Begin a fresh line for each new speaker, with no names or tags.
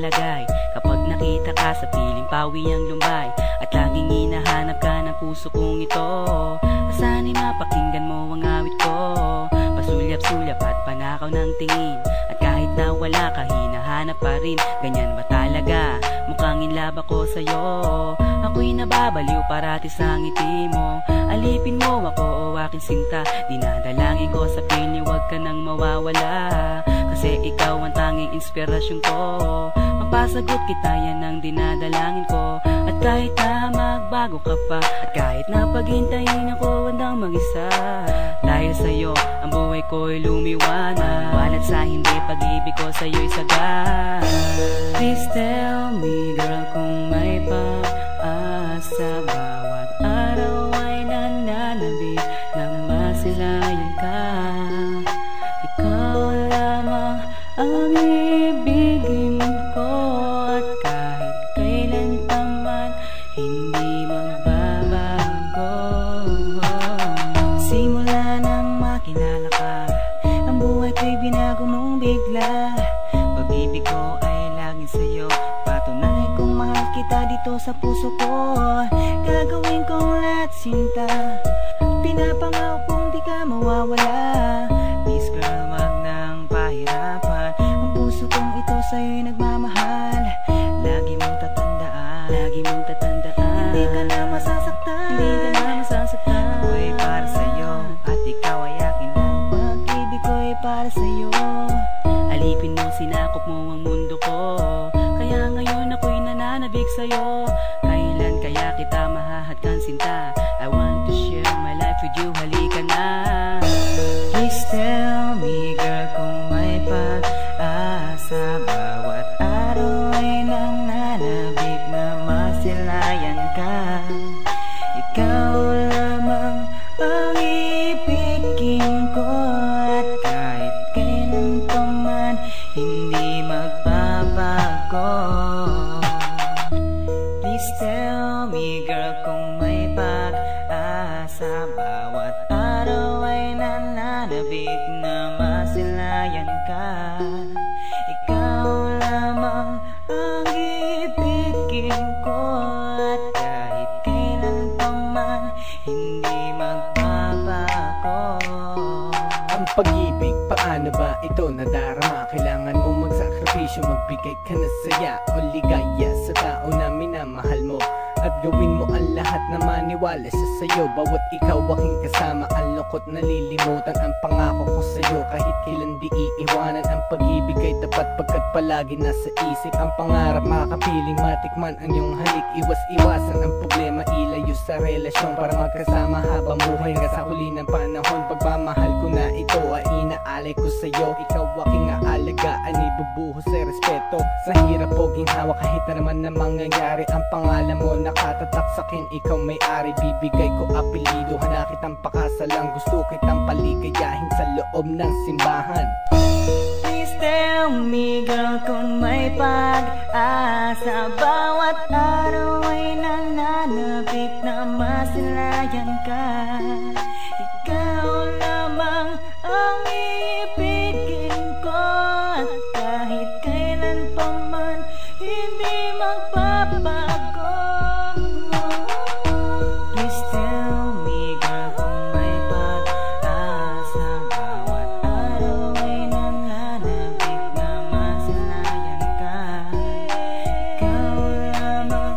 palagay kapag nakita ka sa piling pawi ang lumbay, at laging hinahanap ka ng puso kong ito. Asanin mapakinggan mo ang awit ko, pasulyap-sulyap at panakaw ng tingin, at kahit na wala ka hinahanap pa rin. Ganyan ba talaga? Mukhang in love ako sa'yo. Ako'y nababaliw parati sa ngiti mo. Alipin mo ako o aking sinta, dinadalangin ko sa piling huwag ka nang mawawala, kasi ikaw ang tanging inspirasyon ko. Mapasagot kita, yan ang dinadalangin ko. At kahit na magbago ka pa, at kahit na paghintayin ako handang mag-isa, dahil sa'yo ang buhay ko'y lumiwanag. Walat sa hindi, pag-ibig ko sa'yo'y sagad. Please tell me girl kung may pag-asa, bawat araw ay nananabik na masilayan ka. Ikaw lamang ang ibigin ko, at kahit kailan pa man hindi magbabago. Simula nang makilala ka, ang buhay ko'y binago mong bigla. Pag-ibig ko ay laging sa'yo, patunay kong mahal kita dito sa puso ko. Gagawin kong lahat sinta, pinapangako kong di ka mawawala. Please girl, wag nang pahirapan, ang puso kong ito sa'yo'y nagmamahal. Lagi mong tatandaan, lagi mong tatandaan, hindi ka na masasaktan, hindi ka na masasaktan. Ako'y para sa'yo, at ikaw ay akin lang. Pag-ibig ko'y para sa'yo. Alipin mo, sinakop mo ang mundo ko, kaya ngayon ako'y nananabik sa'yo. Kailan kaya kita mahahadkan sinta? I want to share my life with you, halika na. Please tell me girl kung may pag-asa, bawat araw ay nananabik na masilayan ka. Ikaw lamang ang ibigin ko, at kahit kailan pa man hindi magbabago. Please tell me girl kung may pag-asa, bawat araw ay nananabik na masilayan ka. Ikaw lamang ang ibigin ko, at kahit kailan pa man hindi magbabago.
Ang pag-ibig, paano ba ito nadarama? Kailangan mo magsakripisyo, magbigay ka na saya o ligaya sa tao na minamahal mo, at gawin mo ang lahat na maniwala sa sayo. Bawat ikaw aking kasama, ang lungkot nalilimutan, ang pangako ko sa'yo kahit kailan di iiwanan. Ang pag-ibig ay tapat pagkat palagi nasa isip, ang pangarap makapiling matikman ang iyong halik. Iwas-iwasan ang problema, ilayo sa relasyon para magkasama habang buhay nga sa huli ng panahon. Pagmamahal ko na ito ay inaalay ko sa'yo, ikaw aking aalagaan, ibubuhos sa respeto. Sa hirap o ginhawa kahit na naman na mangyayari, ang pangalan mo nakatatak sa'kin, ikaw may-ari. Bibigay ko apelido, hana kitang pakasalang, gusto kitang paligayahin sa loob ng simbahan.
Please tell me girl kung may pag-asa, bawat araw ay nananabik na masilayan ka. Ikaw lamang ang ibigin ko, at kahit kailan pa man hindi magbabago. Please tell me girl kung may pag-asa, bawat araw ay nananabik na masilayan ka. Ikaw lamang